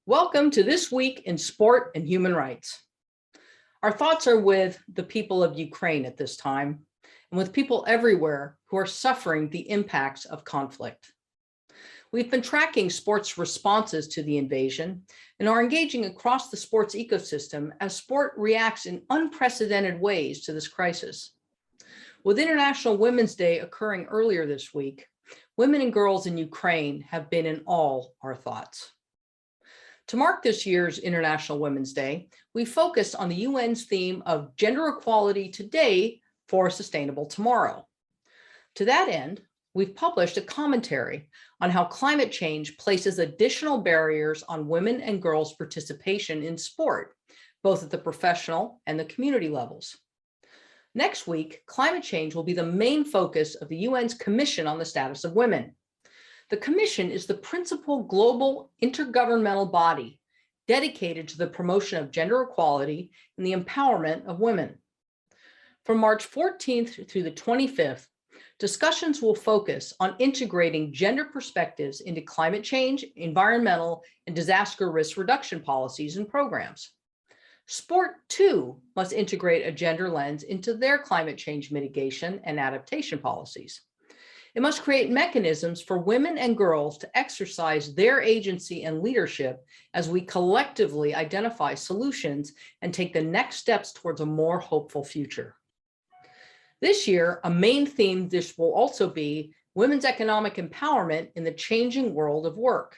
Welcome to This Week in Sport and Human Rights. Our thoughts are with the people of Ukraine at this time and with people everywhere who are suffering the impacts of conflict. We've been tracking sports responses to the invasion and are engaging across the sports ecosystem as sport reacts in unprecedented ways to this crisis. With International Women's Day occurring earlier this week, women and girls in Ukraine have been in all our thoughts. To mark this year's International Women's Day, we focused on the UN's theme of gender equality today for a sustainable tomorrow. To that end, we've published a commentary on how climate change places additional barriers on women and girls' participation in sport, both at the professional and the community levels. Next week, climate change will be the main focus of the UN's Commission on the Status of Women. The Commission is the principal global intergovernmental body dedicated to the promotion of gender equality and the empowerment of women. From March 14th through the 25th, discussions will focus on integrating gender perspectives into climate change, environmental, and disaster risk reduction policies and programs. Sport, too, must integrate a gender lens into their climate change mitigation and adaptation policies. It must create mechanisms for women and girls to exercise their agency and leadership as we collectively identify solutions and take the next steps towards a more hopeful future. This year, a main theme this will also be women's economic empowerment in the changing world of work.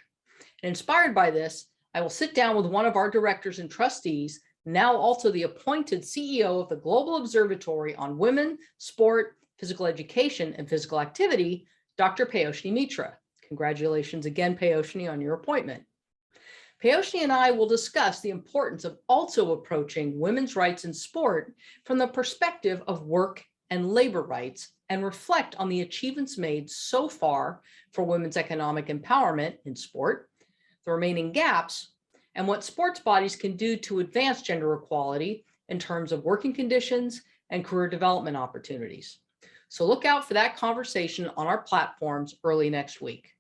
And inspired by this, I will sit down with one of our directors and trustees, now also the appointed CEO of the Global Observatory on Women, Sport, Physical Education and Physical Activity, Dr. Payoshni Mitra. Congratulations again, Payoshni, on your appointment. Payoshni and I will discuss the importance of also approaching women's rights in sport from the perspective of work and labor rights and reflect on the achievements made so far for women's economic empowerment in sport, the remaining gaps, and what sports bodies can do to advance gender equality in terms of working conditions and career development opportunities. So look out for that conversation on our platforms early next week.